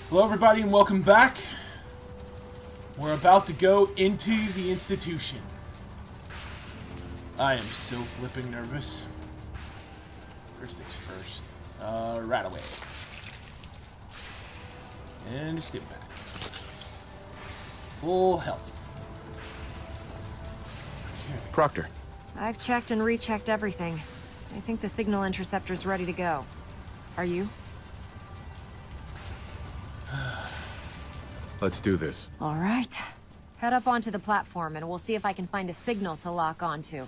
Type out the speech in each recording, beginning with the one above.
Hello everybody and welcome back. We're about to go into the institution. I am so flipping nervous. First things first. Right away. And a stim pack. Full health. Okay. Proctor. I've checked and rechecked everything. I think the signal interceptor's ready to go. Are you? Let's do this. All right. Head up onto the platform and we'll see if I can find a signal to lock onto.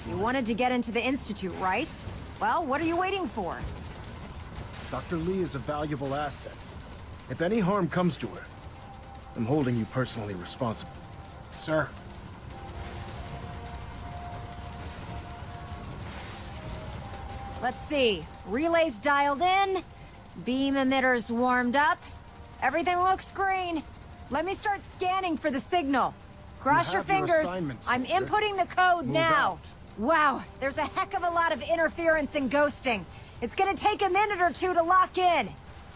You wanted to get into the Institute, right? Well, what are you waiting for? Dr. Lee is a valuable asset. If any harm comes to her, I'm holding you personally responsible. Sir. Let's see. Relays dialed in. Beam emitters warmed up. Everything looks green. Let me start scanning for the signal. Cross your fingers. I'm inputting the code now. Wow, there's a heck of a lot of interference and ghosting. It's gonna take a minute or two to lock in.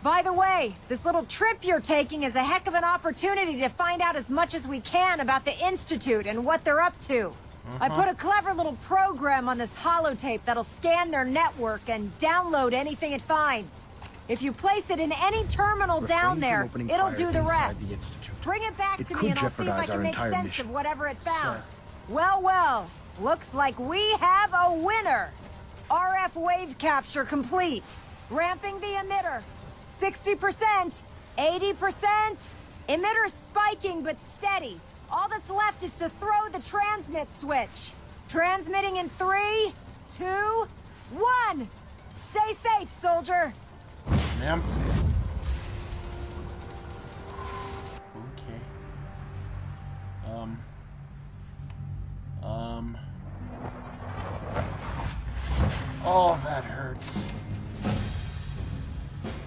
By the way, this little trip you're taking is a heck of an opportunity to find out as much as we can about the Institute and what they're up to. I put a clever little program on this holotape that'll scan their network and download anything it finds. If you place it in any terminal down there, it'll do the rest. Bring it back to me and I'll see if I can make sense of whatever it found. Well, well, looks like we have a winner. RF wave capture complete. Ramping the emitter. 60%, 80%. Emitter spiking but steady. All that's left is to throw the transmit switch. Transmitting in 3, 2, 1. Stay safe, soldier. Ma'am. Okay. Oh, that hurts.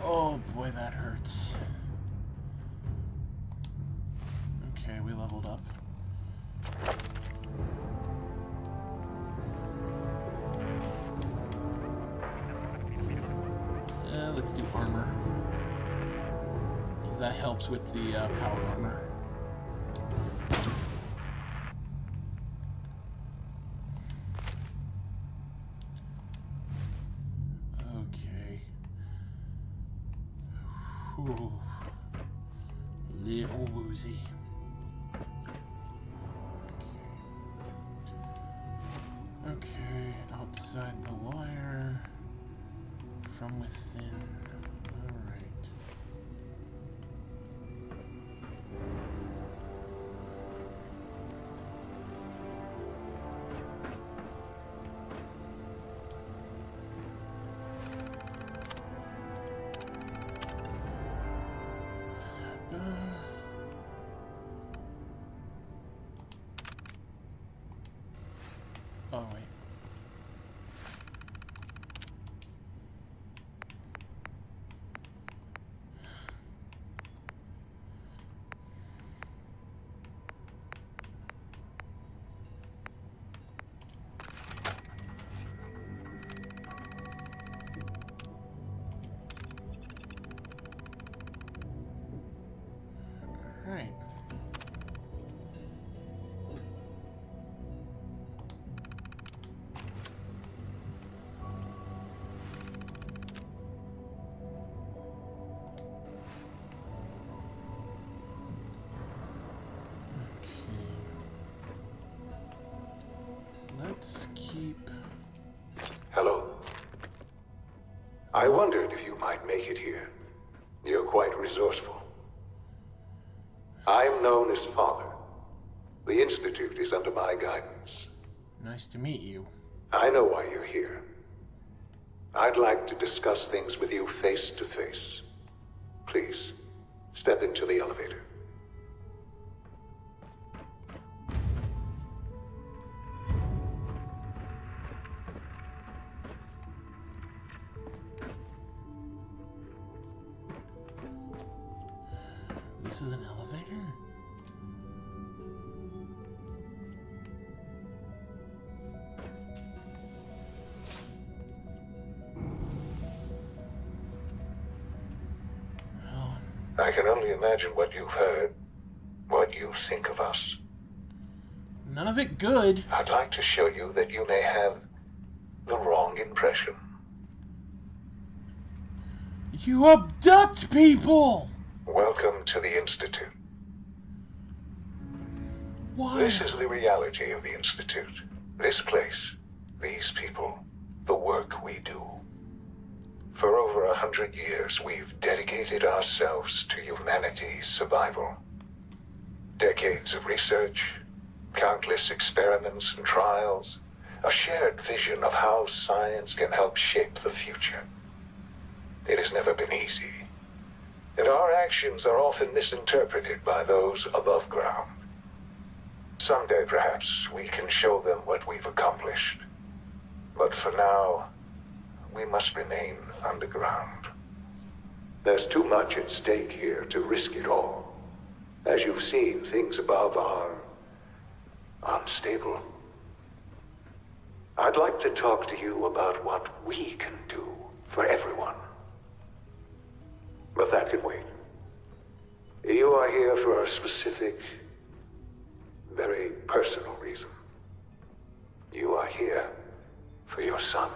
Oh boy, that hurts. Okay, we leveled up. Let's do armor. Because that helps with the power armor. Okay. Whew. Little woozy. Okay, outside the wire. From within. Alright. Oh, wait. Right. Let's keep... Hello. I wondered if you might make it here. You're quite resourceful. I'm known as Father. The Institute is under my guidance. Nice to meet you. I know why you're here. I'd like to discuss things with you face to face. Please, step into the elevator. This is an elevator? I can only imagine what you've heard, what you think of us. None of it good. I'd like to show you that you may have the wrong impression. You abduct people! Welcome to the Institute. Why? This is the reality of the Institute. This place, these people, the work we do. For over 100 years, we've dedicated ourselves to humanity's survival. Decades of research, countless experiments and trials, a shared vision of how science can help shape the future. It has never been easy, and our actions are often misinterpreted by those above ground. Someday, perhaps, we can show them what we've accomplished. But for now, we must remain underground. There's too much at stake here to risk it all. As you've seen, things above are unstable. I'd like to talk to you about what we can do for everyone. But that can wait. You are here for a specific, very personal reason. You are here for your son.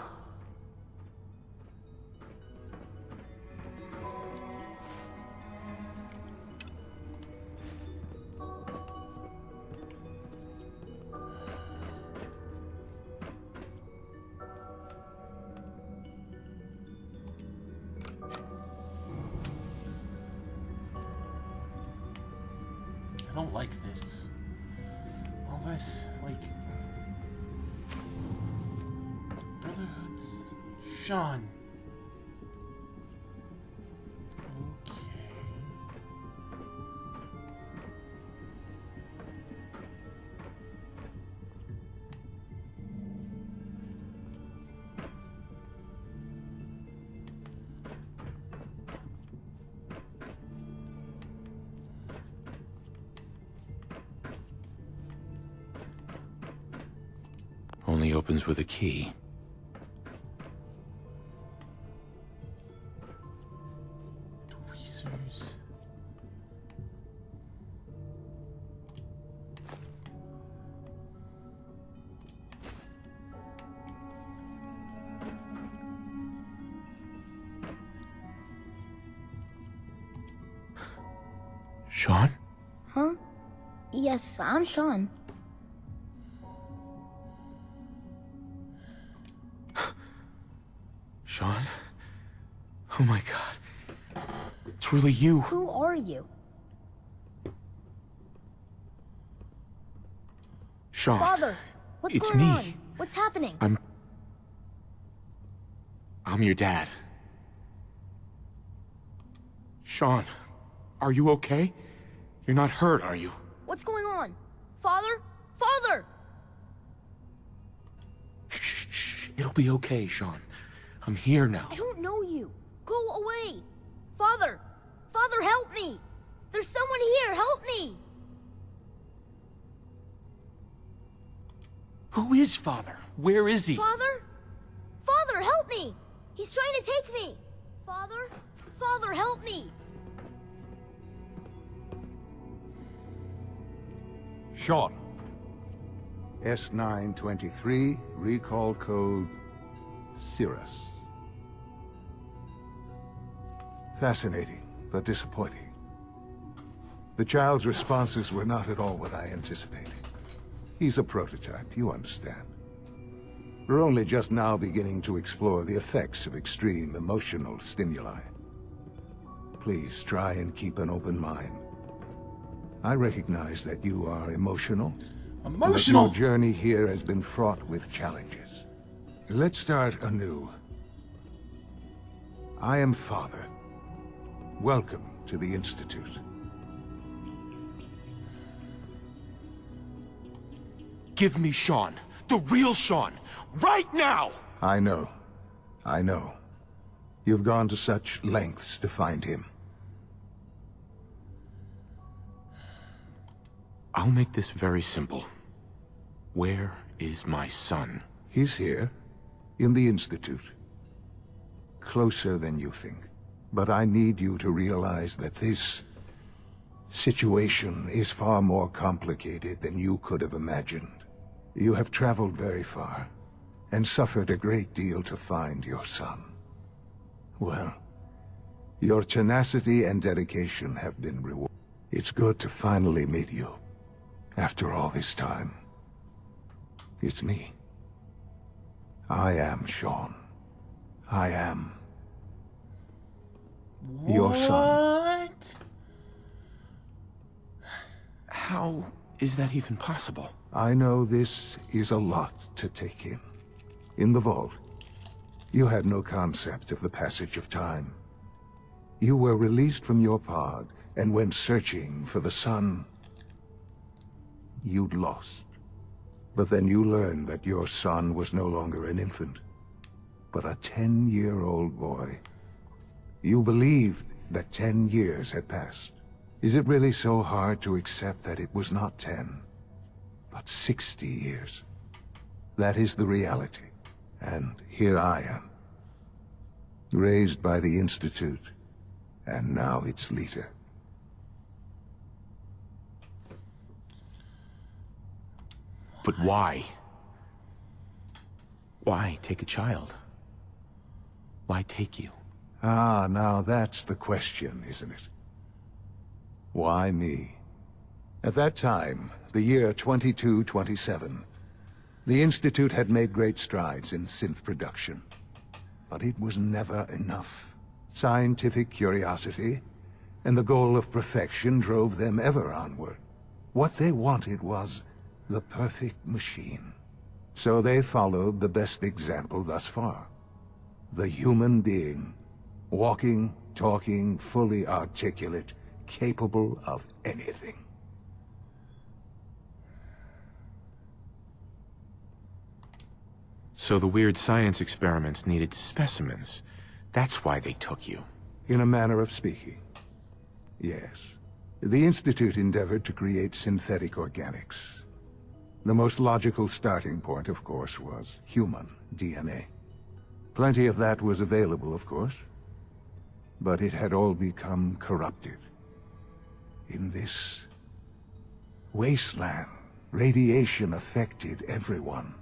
I don't like this. All this, like... Brotherhoods... Sean. Okay. Only opens with a key. Tweezers. Sean? Huh? Yes, I'm Sean. Sean? Oh my god. It's really you. Who are you? Sean. Father, what's It's going me. on? What's happening? I'm your dad. Sean, are you okay? You're not hurt, are you? What's going on? Father? Father! Shh, shh. It'll be okay, Sean. I'm here now. I don't know you. Go away. Father! Father, help me! There's someone here, help me! Who is Father? Where is he? Father? Father, help me! He's trying to take me! Father? Father, help me! Sean. S923, recall code Cirrus. Fascinating, but disappointing. The child's responses were not at all what I anticipated. He's a prototype, you understand. We're only just now beginning to explore the effects of extreme emotional stimuli. Please try and keep an open mind. I recognize that you are emotional. And that your journey here has been fraught with challenges. Let's start anew. I am Father. Welcome to the Institute. Give me Sean. The real Sean. Right now! I know. I know. You've gone to such lengths to find him. I'll make this very simple. Where is my son? He's here, in the Institute. Closer than you think. But I need you to realize that this situation is far more complicated than you could have imagined. You have traveled very far, and suffered a great deal to find your son. Well, your tenacity and dedication have been rewarded. It's good to finally meet you, after all this time. It's me. I am Sean. I am your son. What? How is that even possible? I know this is a lot to take in. In the vault, you had no concept of the passage of time. You were released from your pod and went searching for the son you'd lost. But then you learned that your son was no longer an infant, but a 10-year-old boy. You believed that 10 years had passed. Is it really so hard to accept that it was not 10, but 60 years? That is the reality. And here I am, raised by the Institute, and now its leader. But why? Why take a child? Why take you? Ah, now that's the question, isn't it? Why me? At that time, the year 2227, the Institute had made great strides in synth production. But it was never enough. Scientific curiosity and the goal of perfection drove them ever onward. What they wanted was the perfect machine. So they followed the best example thus far. The human being. Walking, talking, fully articulate, capable of anything. So the weird science experiments needed specimens. That's why they took you. In a manner of speaking. Yes. The Institute endeavored to create synthetic organics. The most logical starting point, of course, was human DNA. Plenty of that was available, of course. But it had all become corrupted. In this wasteland, radiation affected everyone.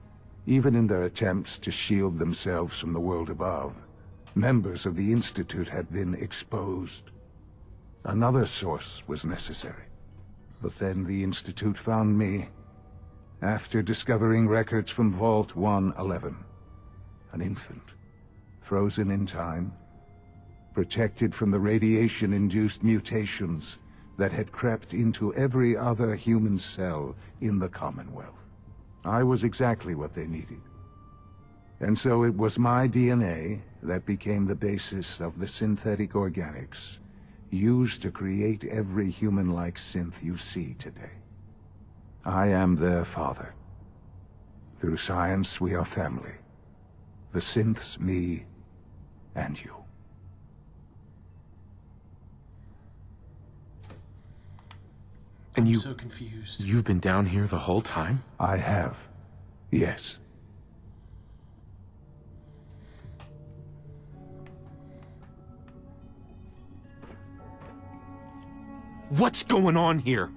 Even in their attempts to shield themselves from the world above, members of the Institute had been exposed. Another source was necessary. But then the Institute found me, after discovering records from Vault 111. An infant, frozen in time, protected from the radiation-induced mutations that had crept into every other human cell in the Commonwealth. I was exactly what they needed. And so it was my DNA that became the basis of the synthetic organics used to create every human-like synth you see today. I am their father. Through science, we are family. The synths, me, and you. And I'm so confused. You've been down here the whole time? I have. Yes. What's going on here?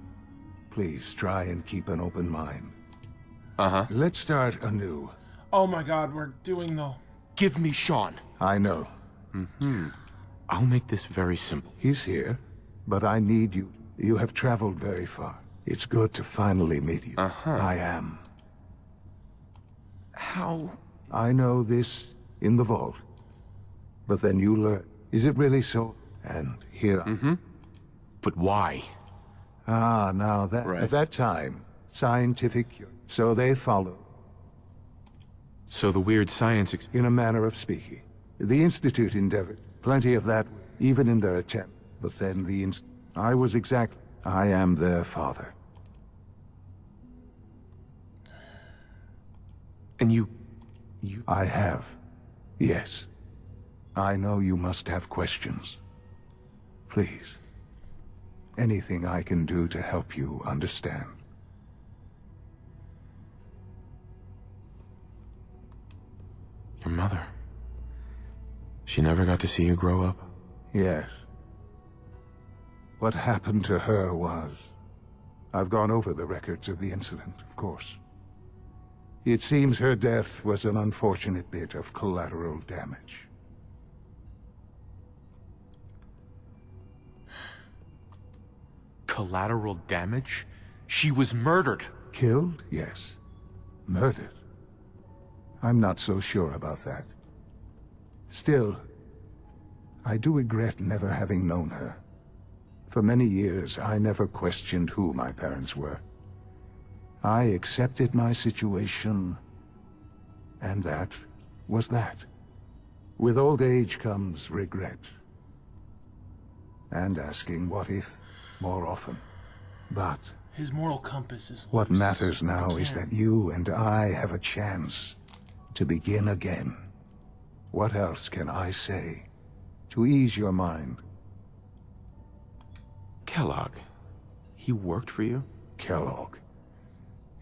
Please try and keep an open mind. Uh-huh. Let's start anew. Oh my god, we're doing the... Give me Sean. I know. I'll make this very simple. He's here, but I need you. You have traveled very far. It's good to finally meet you. I am. How? I know this in the vault. But then you learn. Is it really so? And here... But why? Ah, now that... Right. At that time, scientific... So they follow. So the weird science In a manner of speaking. The Institute endeavored. Plenty of that, even in their attempt. But then the I was exactly... I am their father. And you... I have. Yes. I know you must have questions. Please. Anything I can do to help you understand. Your mother. She never got to see you grow up? Yes. What happened to her was... I've gone over the records of the incident, of course. It seems her death was an unfortunate bit of collateral damage. Collateral damage? She was murdered. Killed? Yes. Murdered? I'm not so sure about that. Still, I do regret never having known her. For many years, I never questioned who my parents were. I accepted my situation, and that was that. With old age comes regret. And asking what if more often. But His moral compass is what loose. matters now I is can't- that you and I have a chance to begin again. What else can I say to ease your mind? Kellogg. He worked for you? Kellogg.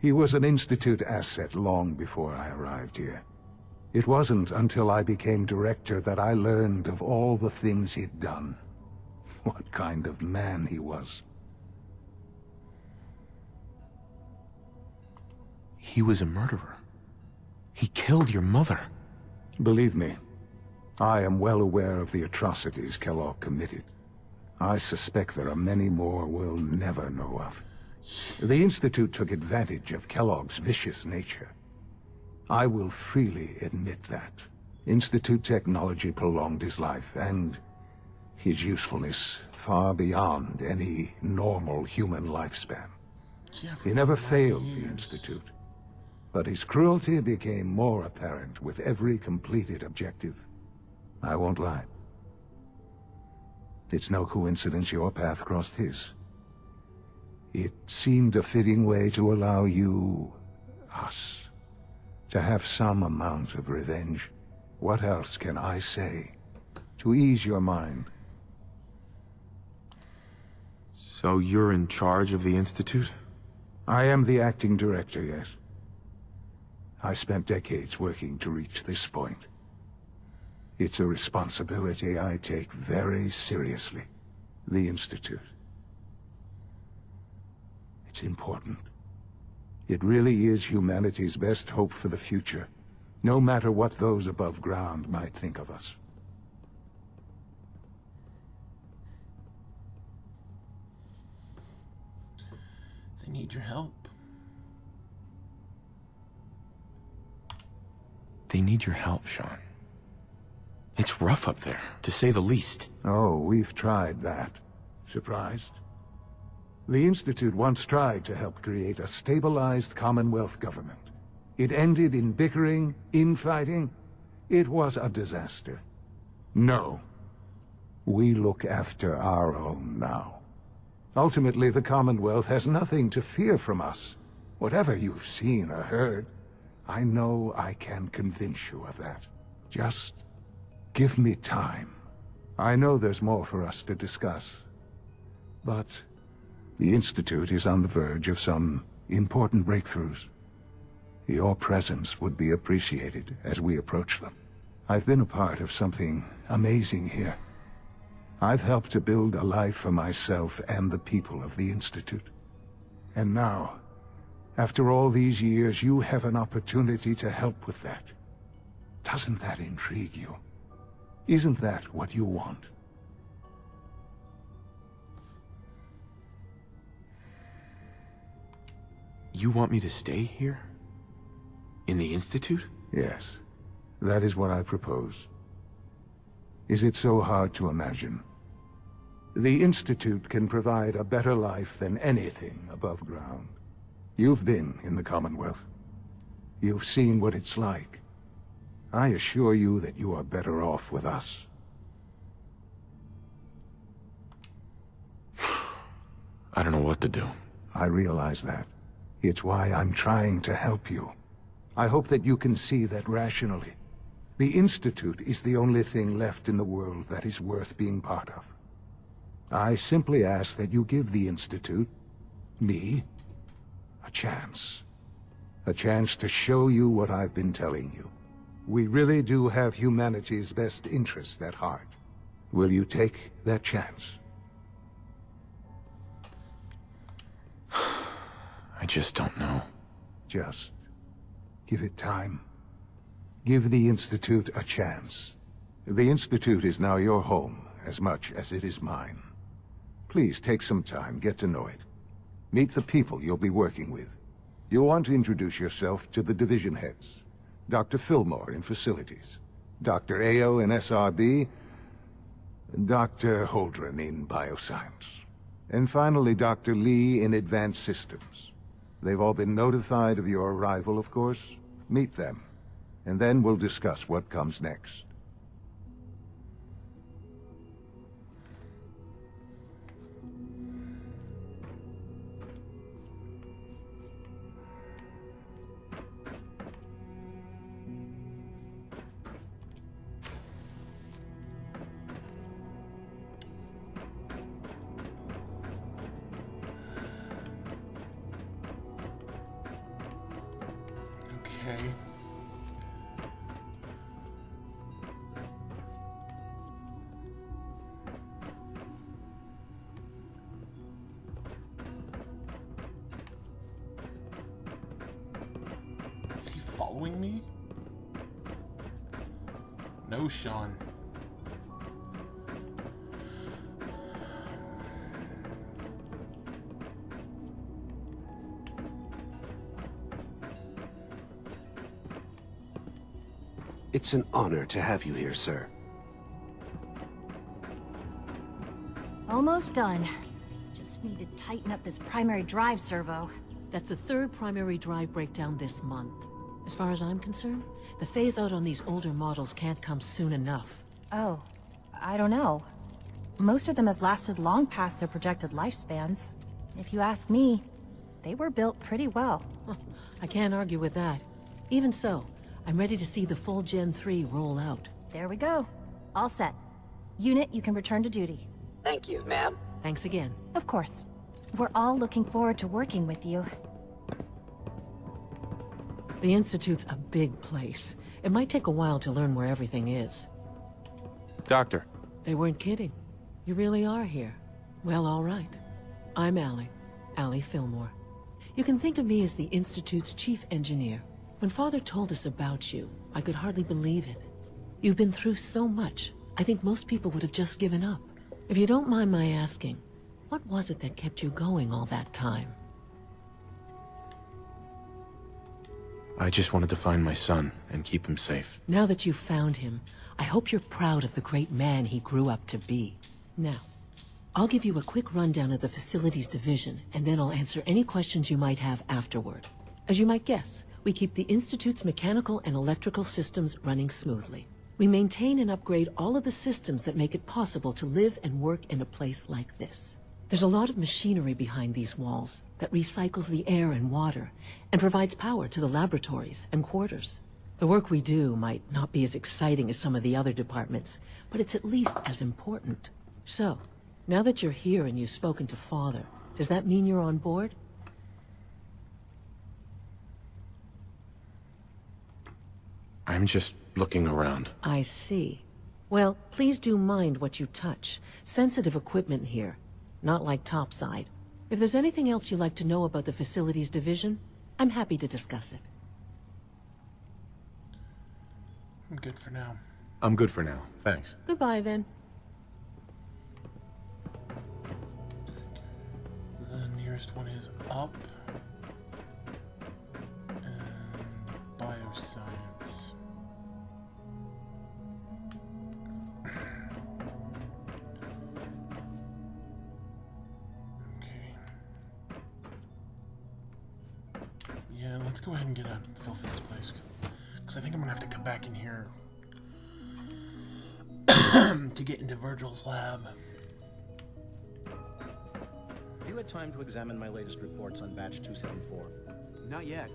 He was an Institute asset long before I arrived here. It wasn't until I became director that I learned of all the things he'd done. What kind of man he was. He was a murderer. He killed your mother. Believe me, I am well aware of the atrocities Kellogg committed. I suspect there are many more we'll never know of. The Institute took advantage of Kellogg's vicious nature. I will freely admit that. Institute technology prolonged his life, and his usefulness far beyond any normal human lifespan. Yeah, for He never 11 failed the years. Institute. But his cruelty became more apparent with every completed objective. I won't lie. It's no coincidence your path crossed his. It seemed a fitting way to allow you, us, to have some amount of revenge. What else can I say to ease your mind? So you're in charge of the Institute? I am the acting director, yes. I spent decades working to reach this point. It's a responsibility I take very seriously. The Institute. It's important. It really is humanity's best hope for the future, no matter what those above ground might think of us. They need your help. They need your help, Sean. It's rough up there, to say the least. Oh, we've tried that. Surprised? The Institute once tried to help create a stabilized Commonwealth government. It ended in bickering, infighting. It was a disaster. No. We look after our own now. Ultimately, the Commonwealth has nothing to fear from us. Whatever you've seen or heard, I know I can convince you of that. Just give me time. I know there's more for us to discuss. But the Institute is on the verge of some important breakthroughs. Your presence would be appreciated as we approach them. I've been a part of something amazing here. I've helped to build a life for myself and the people of the Institute. And now, after all these years, you have an opportunity to help with that. Doesn't that intrigue you? Isn't that what you want? You want me to stay here? In the Institute? Yes, that is what I propose. Is it so hard to imagine? The Institute can provide a better life than anything above ground. You've been in the Commonwealth. You've seen what it's like. I assure you that you are better off with us. I don't know what to do. I realize that. It's why I'm trying to help you. I hope that you can see that rationally. The Institute is the only thing left in the world that is worth being part of. I simply ask that you give the Institute, me, a chance. A chance to show you what I've been telling you. We really do have humanity's best interest at heart. Will you take that chance? I just don't know. Just give it time. Give the Institute a chance. The Institute is now your home as much as it is mine. Please take some time, get to know it. Meet the people you'll be working with. You'll want to introduce yourself to the division heads. Dr. Fillmore in Facilities, Dr. Ao in SRB, Dr. Holdren in Bioscience, and finally Dr. Lee in Advanced Systems. They've all been notified of your arrival, of course. Meet them, and then we'll discuss what comes next. Okay. Is he following me? No, Sean. It's an honor to have you here, sir. Almost done. Just need to tighten up this primary drive servo. That's the third primary drive breakdown this month. As far as I'm concerned, the phase-out on these older models can't come soon enough. Oh, I don't know. Most of them have lasted long past their projected lifespans. If you ask me, they were built pretty well. I can't argue with that. Even so, I'm ready to see the full Gen 3 roll out. There we go. All set. Unit, you can return to duty. Thank you, ma'am. Thanks again. Of course. We're all looking forward to working with you. The Institute's a big place. It might take a while to learn where everything is. Doctor. They weren't kidding. You really are here. Well, all right. I'm Allie Fillmore. You can think of me as the Institute's chief engineer. When Father told us about you, I could hardly believe it. You've been through so much, I think most people would have just given up. If you don't mind my asking, what was it that kept you going all that time? I just wanted to find my son and keep him safe. Now that you've found him, I hope you're proud of the great man he grew up to be. Now, I'll give you a quick rundown of the Facilities Division, and then I'll answer any questions you might have afterward. As you might guess, we keep the Institute's mechanical and electrical systems running smoothly. We maintain and upgrade all of the systems that make it possible to live and work in a place like this. There's a lot of machinery behind these walls that recycles the air and water and provides power to the laboratories and quarters. The work we do might not be as exciting as some of the other departments, but it's at least as important. So, now that you're here and you've spoken to Father, does that mean you're on board? I'm just looking around. I see. Well, please do mind what you touch. Sensitive equipment here, not like topside. If there's anything else you'd like to know about the Facilities Division, I'm happy to discuss it. I'm good for now. I'm good for now, thanks. Goodbye, then. The nearest one is up. And bioscience. Okay. Yeah, let's go ahead and get a feel for this place. Because I think I'm going to have to come back in here to get into Virgil's lab. Have you had time to examine my latest reports on Batch 274? Not yet.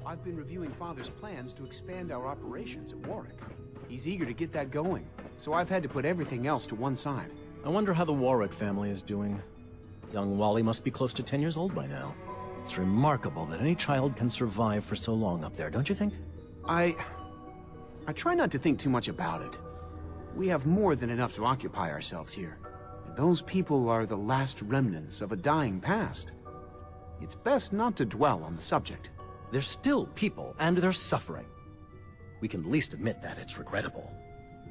I've been reviewing Father's plans to expand our operations at Warwick. He's eager to get that going, so I've had to put everything else to one side. I wonder how the Warwick family is doing. Young Wally must be close to 10 years old by now. It's remarkable that any child can survive for so long up there, don't you think? I try not to think too much about it. We have more than enough to occupy ourselves here. And those people are the last remnants of a dying past. It's best not to dwell on the subject. They're still people, and they're suffering. We can at least admit that it's regrettable.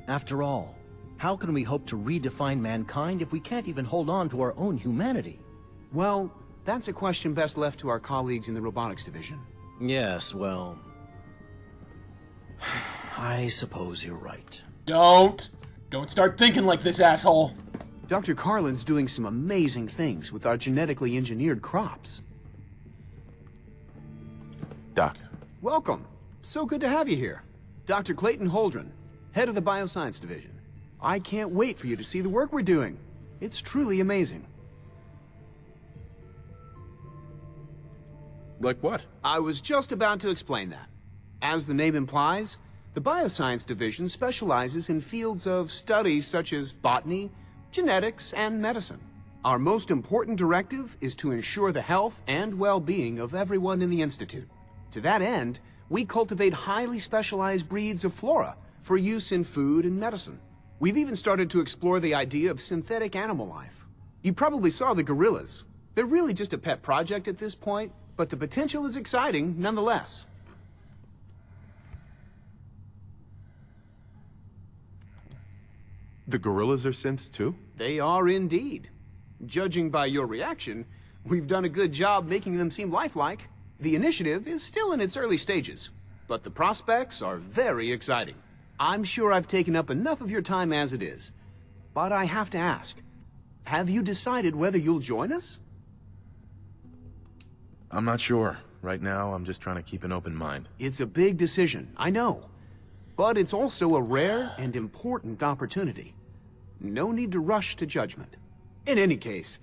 After all, how can we hope to redefine mankind if we can't even hold on to our own humanity? Well, that's a question best left to our colleagues in the robotics division. Yes, well... I suppose you're right. Don't start thinking like this, asshole. Dr. Carlin's doing some amazing things with our genetically engineered crops. Doc. Welcome. So good to have you here. Dr. Clayton Holdren, head of the Bioscience Division. I can't wait for you to see the work we're doing. It's truly amazing. Like what? I was just about to explain that. As the name implies, the Bioscience Division specializes in fields of study such as botany, genetics, and medicine. Our most important directive is to ensure the health and well-being of everyone in the Institute. To that end, we cultivate highly specialized breeds of flora for use in food and medicine. We've even started to explore the idea of synthetic animal life. You probably saw the gorillas. They're really just a pet project at this point, but the potential is exciting nonetheless. The gorillas are synths too? They are indeed. Judging by your reaction, we've done a good job making them seem lifelike. The initiative is still in its early stages, but the prospects are very exciting. I'm sure I've taken up enough of your time as it is, but I have to ask, have you decided whether you'll join us? I'm not sure. Right now, I'm just trying to keep an open mind. It's a big decision, I know, but it's also a rare and important opportunity. No need to rush to judgment. In any case,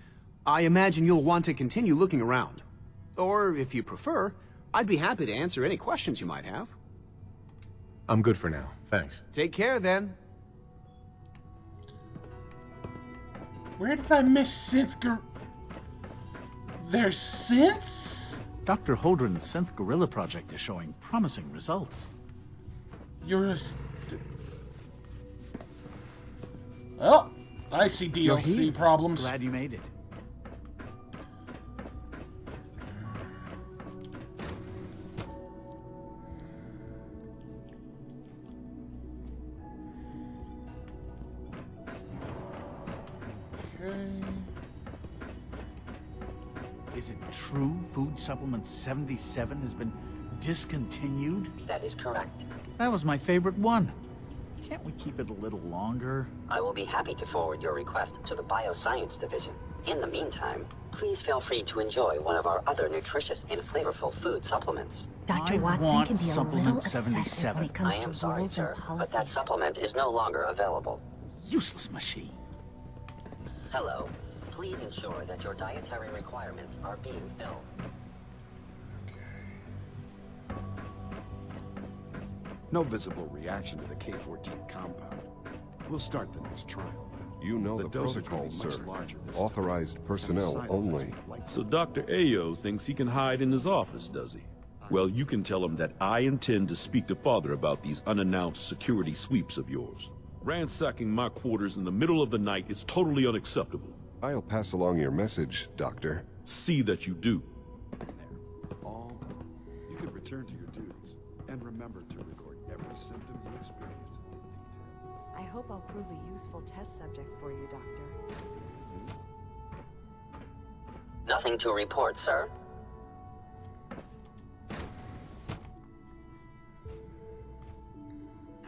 I imagine you'll want to continue looking around. Or, if you prefer, I'd be happy to answer any questions you might have. I'm good for now. Thanks. Take care, then. Where did I miss There's synths? Dr. Holdren's Synth Gorilla project is showing promising results. You're a... Well, I see DLC problems. Glad you made it. Is it true Food Supplement 77 has been discontinued? That is correct. That was my favorite one. Can't we keep it a little longer? I will be happy to forward your request to the Bioscience Division. In the meantime, please feel free to enjoy one of our other nutritious and flavorful food supplements. Dr. Watson can be a little obsessive when it comes I am to sorry, rules sir, and policies. but that supplement is no longer available. Useless machine. Hello. Please ensure that your dietary requirements are being filled. No visible reaction to the K-14 compound. We'll start the next trial. You know the protocol, sir. Authorized personnel only. So Dr. Ayo thinks he can hide in his office, does he? Well, you can tell him that I intend to speak to Father about these unannounced security sweeps of yours. Ransacking my quarters in the middle of the night is totally unacceptable. I'll pass along your message, Doctor. See that you do. All done. You can return to your duties, and remember to record every symptom you experience in detail. I hope I'll prove a useful test subject for you, Doctor. Nothing to report, sir.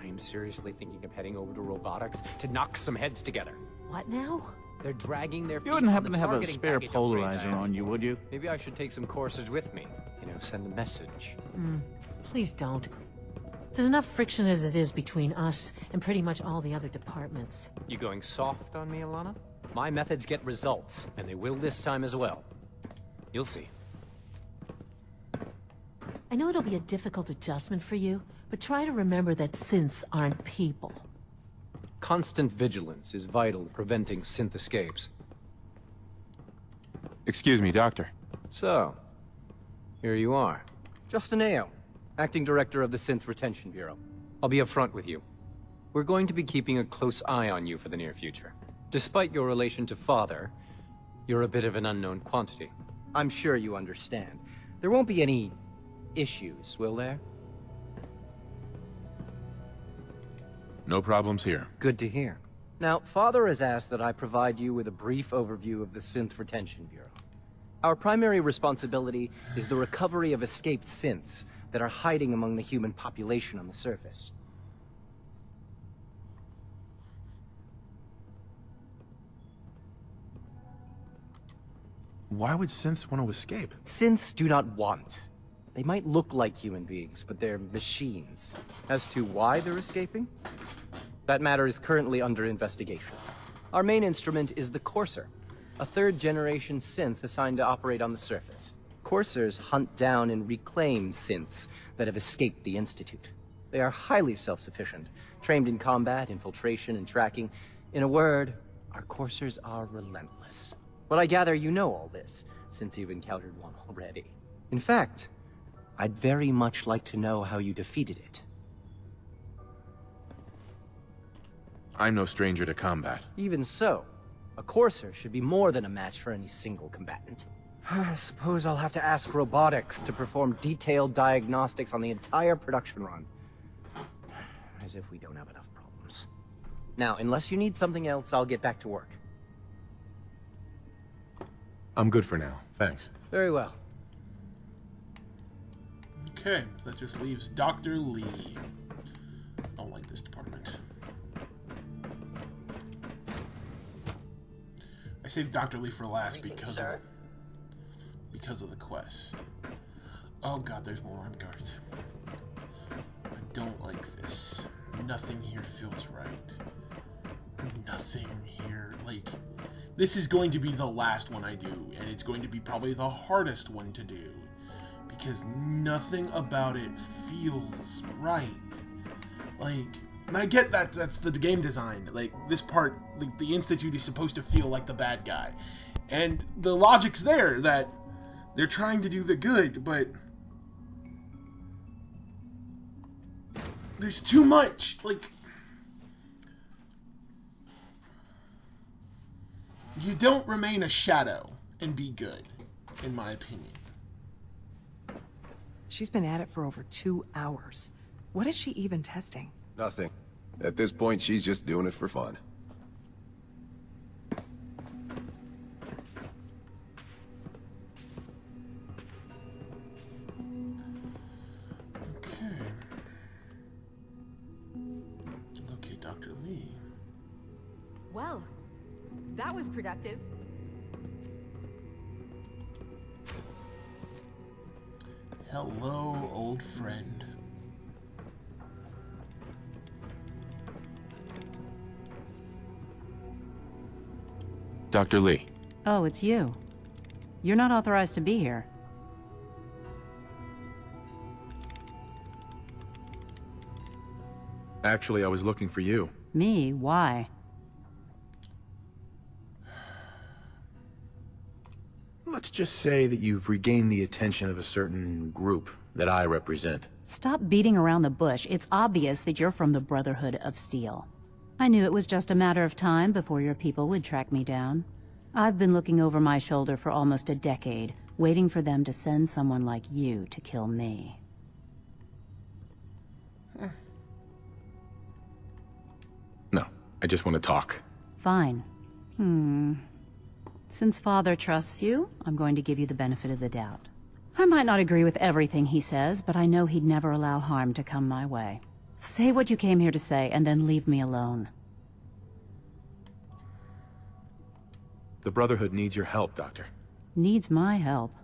I am seriously thinking of heading over to robotics to knock some heads together. What now? They're dragging their feet. You wouldn't on happen the to have a targeting spare package upgrades I polarizer asked on you, for. would you? Maybe I should take some courses with me. You know, send a message. Please don't. There's enough friction as it is between us and pretty much all the other departments. You going soft on me, Alana? My methods get results, and they will this time as well. You'll see. I know it'll be a difficult adjustment for you, but try to remember that synths aren't people. Constant vigilance is vital to preventing synth escapes. Excuse me, Doctor. So, here you are. Justin Ayo, Acting Director of the Synth Retention Bureau. I'll be upfront with you. We're going to be keeping a close eye on you for the near future. Despite your relation to Father, you're a bit of an unknown quantity. I'm sure you understand. There won't be any issues, will there? No problems here. Good to hear. Now, Father has asked that I provide you with a brief overview of the Synth Retention Bureau. Our primary responsibility is the recovery of escaped synths that are hiding among the human population on the surface. Why would synths want to escape? Synths do not want. They might look like human beings, but they're machines. As to why they're escaping? That matter is currently under investigation. Our main instrument is the Courser, a third-generation synth assigned to operate on the surface. Coursers hunt down and reclaim synths that have escaped the Institute. They are highly self-sufficient, trained in combat, infiltration, and tracking. In a word, our Coursers are relentless. But I gather you know all this, since you've encountered one already. In fact, I'd very much like to know how you defeated it. I'm no stranger to combat. Even so, a Courser should be more than a match for any single combatant. I suppose I'll have to ask robotics to perform detailed diagnostics on the entire production run. As if we don't have enough problems. Now, unless you need something else, I'll get back to work. I'm good for now, thanks. Very well. Okay, that just leaves Dr. Lee. I don't like this department. I saved Dr. Lee for last because of the quest. Oh god, there's more armed guards. I don't like this. Nothing here feels right. Nothing here, like... This is going to be the last one I do, and it's going to be probably the hardest one to do. Because nothing about it feels right. Like, and I get that that's the game design. Like, this part, like, the Institute is supposed to feel like the bad guy. And the logic's there, that they're trying to do the good, but... There's too much, like... You don't remain a shadow and be good, in my opinion. She's been at it for over 2 hours. What is she even testing? Nothing. At this point, she's just doing it for fun. Okay. Locate Dr. Lee. Well, that was productive. Hello, old friend. Dr. Lee. Oh, it's you. You're not authorized to be here. Actually, I was looking for you. Me? Why? Let's just say that you've regained the attention of a certain group that I represent. Stop beating around the bush. It's obvious that you're from the Brotherhood of Steel. I knew it was just a matter of time before your people would track me down. I've been looking over my shoulder for almost a decade, waiting for them to send someone like you to kill me. No, I just want to talk. Fine. Since Father trusts you, I'm going to give you the benefit of the doubt. I might not agree with everything he says, but I know he'd never allow harm to come my way. Say what you came here to say, and then leave me alone. The Brotherhood needs your help, Doctor. Needs my help.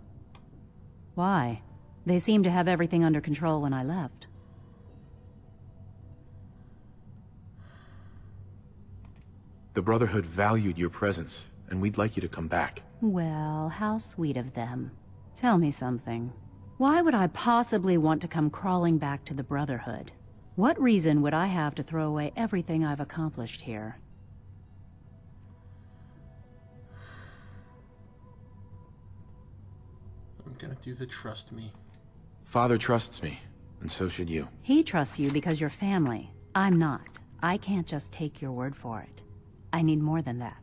Why? They seemed to have everything under control when I left. The Brotherhood valued your presence, and we'd like you to come back. Well, how sweet of them. Tell me something. Why would I possibly want to come crawling back to the Brotherhood? What reason would I have to throw away everything I've accomplished here? I'm gonna do the trust me. Father trusts me, and so should you. He trusts you because you're family. I'm not. I can't just take your word for it. I need more than that.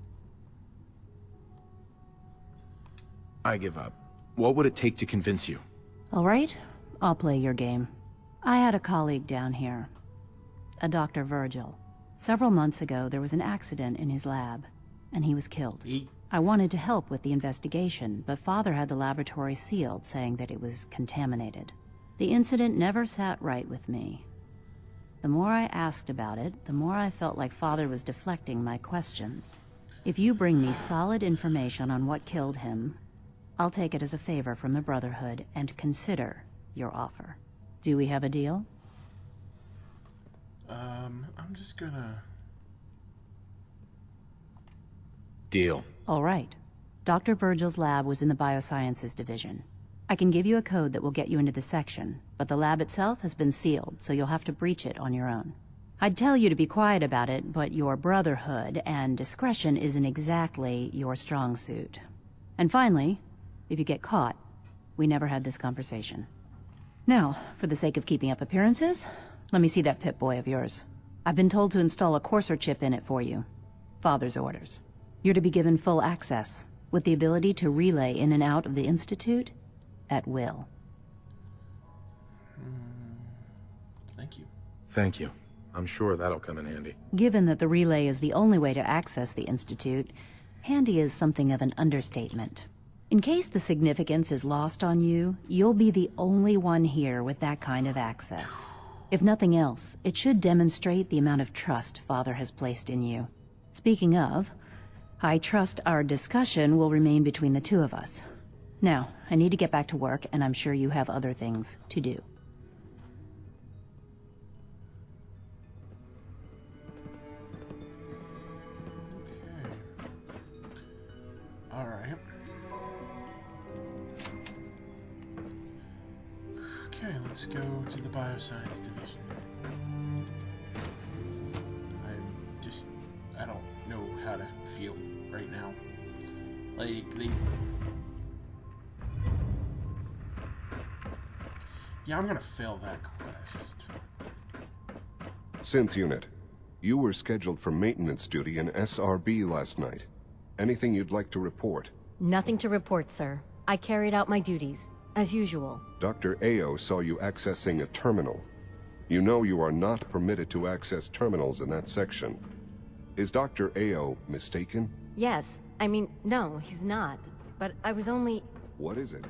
I give up. What would it take to convince you? All right, I'll play your game. I had a colleague down here, a Dr. Virgil. Several months ago, there was an accident in his lab, and he was killed. I wanted to help with the investigation, but Father had the laboratory sealed, saying that it was contaminated. The incident never sat right with me. The more I asked about it, the more I felt like Father was deflecting my questions. If you bring me solid information on what killed him, I'll take it as a favor from the Brotherhood and consider your offer. Do we have a deal? I'm just gonna... Deal. All right. Dr. Virgil's lab was in the Biosciences Division. I can give you a code that will get you into the section, but the lab itself has been sealed, so you'll have to breach it on your own. I'd tell you to be quiet about it, but your Brotherhood and discretion isn't exactly your strong suit. And finally, if you get caught, we never had this conversation. Now, for the sake of keeping up appearances, let me see that Pip-Boy of yours. I've been told to install a courser chip in it for you. Father's orders. You're to be given full access, with the ability to relay in and out of the Institute at will. Thank you. Thank you. I'm sure that'll come in handy. Given that the relay is the only way to access the Institute, handy is something of an understatement. In case the significance is lost on you, you'll be the only one here with that kind of access. If nothing else, it should demonstrate the amount of trust Father has placed in you. Speaking of, I trust our discussion will remain between the two of us. Now, I need to get back to work, and I'm sure you have other things to do. Alright. Okay, let's go to the Bioscience Division. I don't know how to feel right now. Like, yeah, I'm gonna fail that quest. Synth Unit, you were scheduled for maintenance duty in SRB last night. Anything you'd like to report? Nothing to report, sir. I carried out my duties, as usual. Dr. Ao saw you accessing a terminal. You know you are not permitted to access terminals in that section. Is Dr. Ao mistaken? Yes. I mean, no, he's not. But I was only... What is it?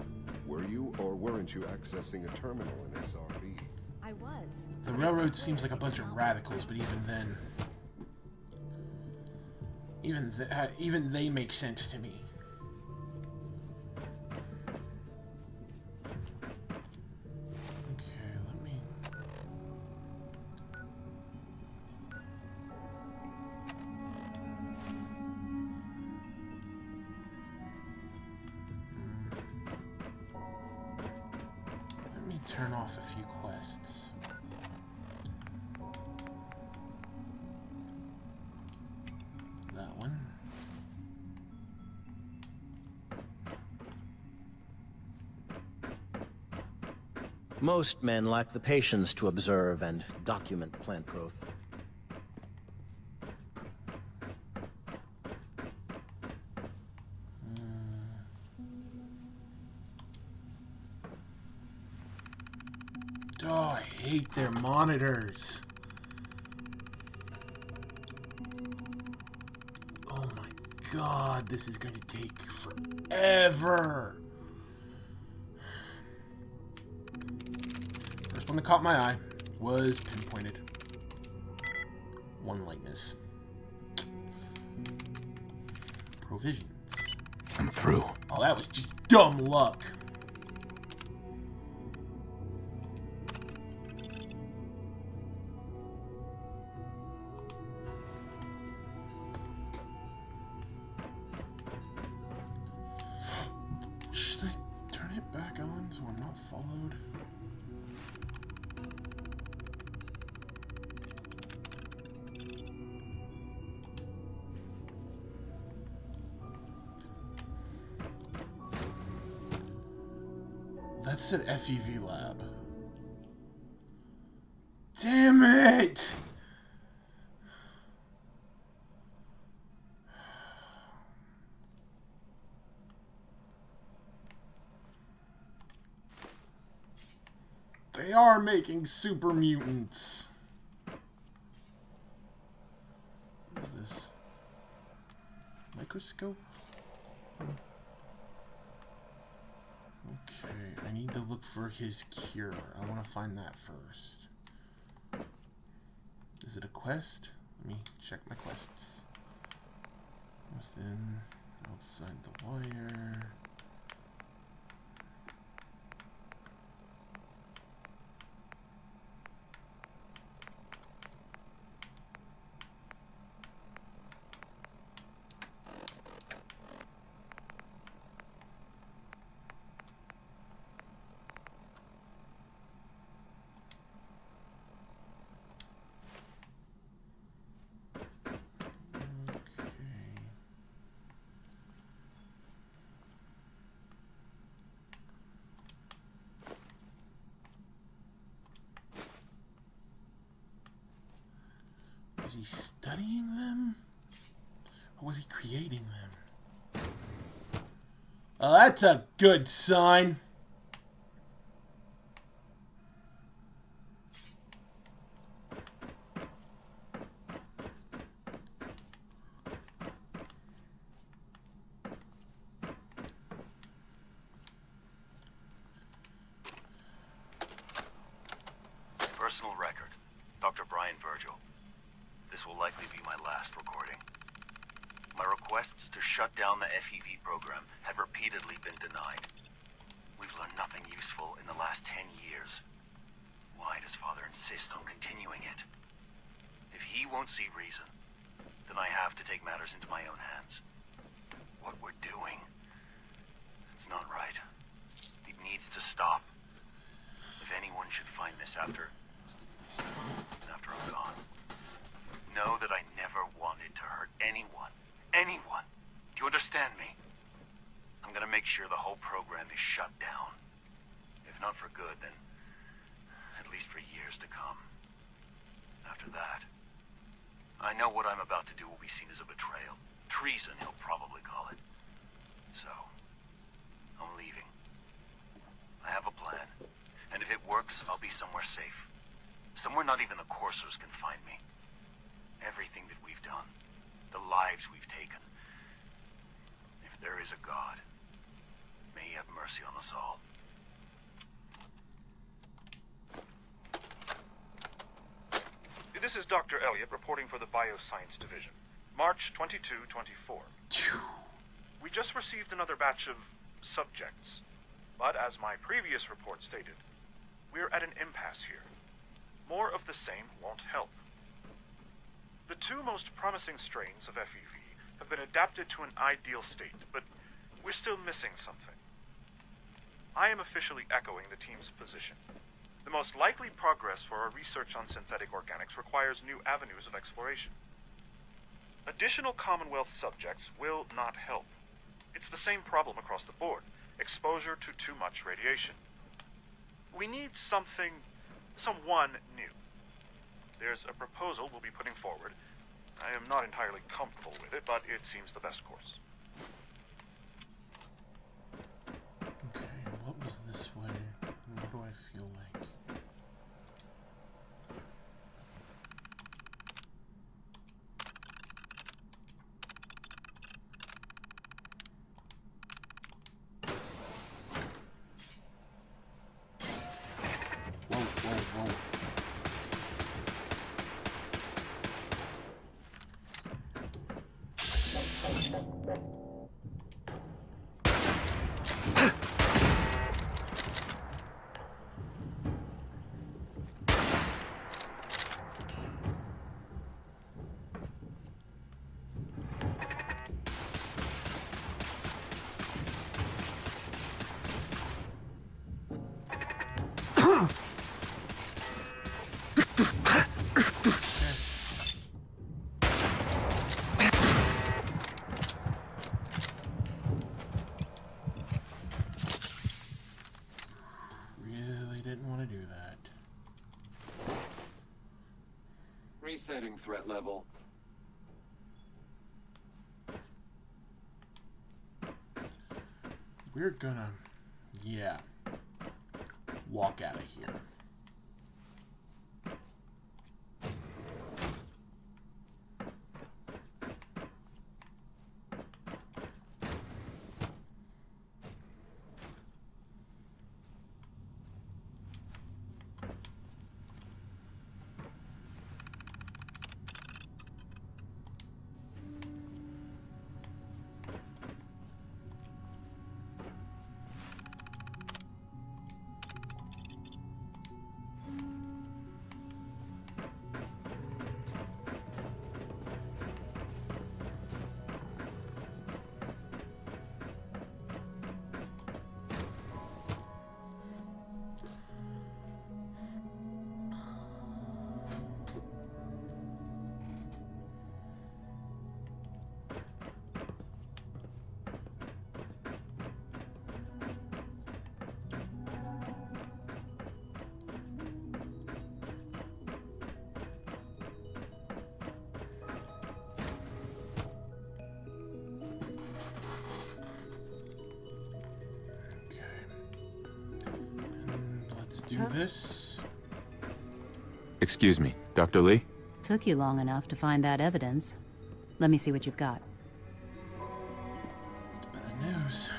Were you or weren't you accessing a terminal in SRB? I was. The Railroad seems like a bunch of radicals, but even then... Even they make sense to me. Okay, let me... Let me turn off a few quests. That one. Most men lack the patience to observe and document plant growth. Oh, I hate their monitors. Oh my god, this is going to take forever. First one that caught my eye was pinpointed. One likeness. Provisions. I'm through. Oh, that was just dumb luck. Should I turn it back on so I'm not followed? That said FEV lab. Damn it! They are making super mutants. What is this? Microscope? Okay, I need to look for his cure. I want to find that first. Is it a quest? Let me check my quests. Within, outside the wire. Was he studying them? Or was he creating them? Oh, that's a good sign. Personal record. Dr. Brian Virgil. This will likely be my last recording. My requests to shut down the FEV program have repeatedly been denied. We've learned nothing useful in the last 10 years. Why does Father insist on continuing it? If he won't see reason, then I have to take matters into my own hands. What we're doing, it's not right. It needs to stop. If anyone should find this after I'm gone, know that I never wanted to hurt anyone. Anyone. Do you understand me? I'm gonna make sure the whole program is shut down. If not for good, then at least for years to come. After that, I know what I'm about to do will be seen as a betrayal. Treason, he'll probably call it. So, I'm leaving. I have a plan. And if it works, I'll be somewhere safe. Somewhere not even the coursers can find me. Everything that we've done, the lives we've taken. If there is a God, may he have mercy on us all. This is Dr. Elliot reporting for the Bioscience Division. March 22-24. We just received another batch of subjects. But as my previous report stated, we're at an impasse here. More of the same won't help. The two most promising strains of FEV have been adapted to an ideal state, but we're still missing something. I am officially echoing the team's position. The most likely progress for our research on synthetic organics requires new avenues of exploration. Additional Commonwealth subjects will not help. It's the same problem across the board. Exposure to too much radiation. We need someone new. There's a proposal we'll be putting forward. I am not entirely comfortable with it, but it seems the best course. Okay, what was this way? What do I feel like? Whoa, whoa, whoa. Resetting threat level. We're gonna, yeah, walk out of here. do this. Excuse me, Dr. Lee? Took you long enough to find that evidence. Let me see what you've got. Bad news.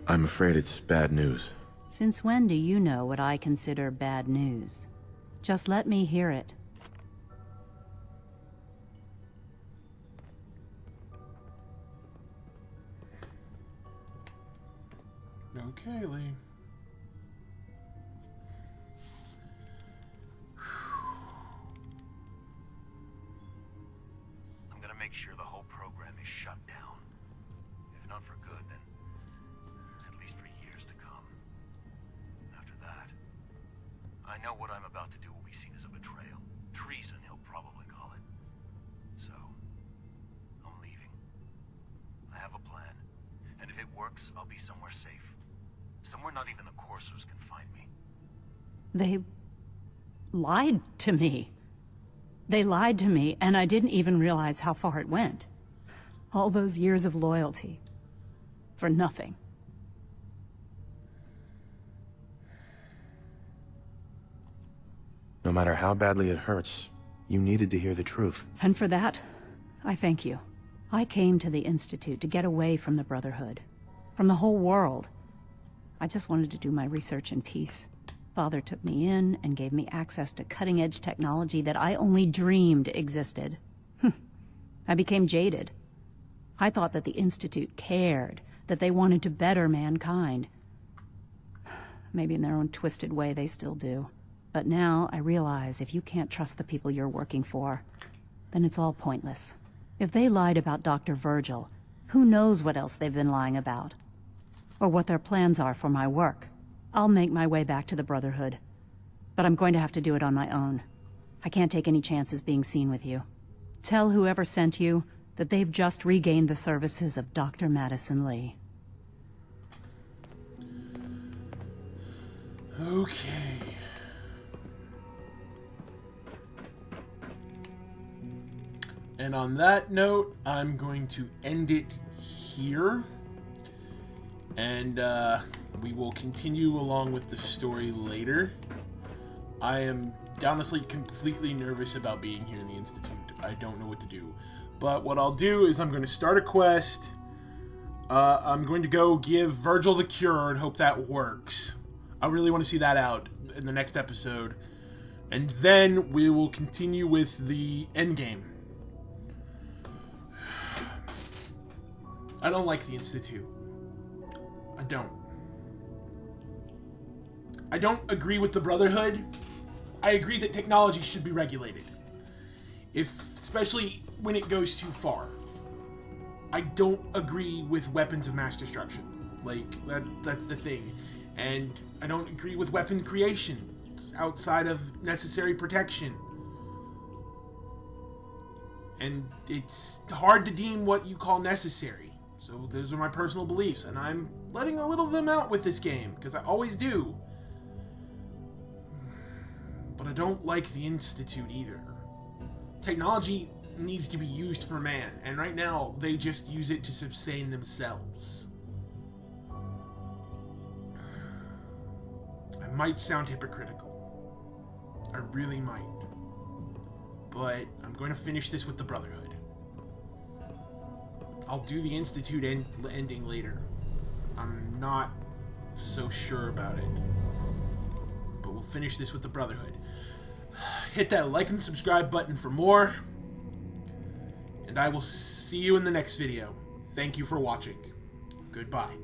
I'm afraid it's bad news. Since when do you know what I consider bad news? Just let me hear it. Okay, Lee. I'm gonna make sure the whole program is shut down. If not for good, then at least for years to come. After that, I know what I'm about to do will be seen as a betrayal. Treason, he'll probably call it. So, I'm leaving. I have a plan, and if it works, I'll be somewhere safe. Somewhere not even the coursers can find me. They lied to me. They lied to me, and I didn't even realize how far it went. All those years of loyalty. For nothing. No matter how badly it hurts, you needed to hear the truth. And for that, I thank you. I came to the Institute to get away from the Brotherhood. From the whole world. I just wanted to do my research in peace. Father took me in and gave me access to cutting-edge technology that I only dreamed existed. I became jaded. I thought that the Institute cared, that they wanted to better mankind. Maybe in their own twisted way they still do. But now I realize if you can't trust the people you're working for, then it's all pointless. If they lied about Dr. Virgil, who knows what else they've been lying about? Or what their plans are for my work. I'll make my way back to the Brotherhood. But I'm going to have to do it on my own. I can't take any chances being seen with you. Tell whoever sent you that they've just regained the services of Dr. Madison Lee. Okay. And on that note, I'm going to end it here. And we will continue along with the story later. I am honestly completely nervous about being here in the Institute. I don't know what to do. But what I'll do is I'm going to start a quest. I'm going to go give Virgil the cure and hope that works. I really want to see that out in the next episode. And then we will continue with the endgame. I don't like the Institute. I don't. I don't agree with the Brotherhood. I agree that technology should be regulated. Especially when it goes too far. I don't agree with weapons of mass destruction. Like, that's the thing. And I don't agree with weapon creation outside of necessary protection. And it's hard to deem what you call necessary. So those are my personal beliefs, and I'm letting a little of them out with this game, because I always do. But I don't like the Institute either. Technology needs to be used for man, and right now, they just use it to sustain themselves. I might sound hypocritical. I really might. But I'm going to finish this with the Brotherhood. I'll do the Institute ending later. I'm not so sure about it. But we'll finish this with the Brotherhood. Hit that like and subscribe button for more. And I will see you in the next video. Thank you for watching. Goodbye.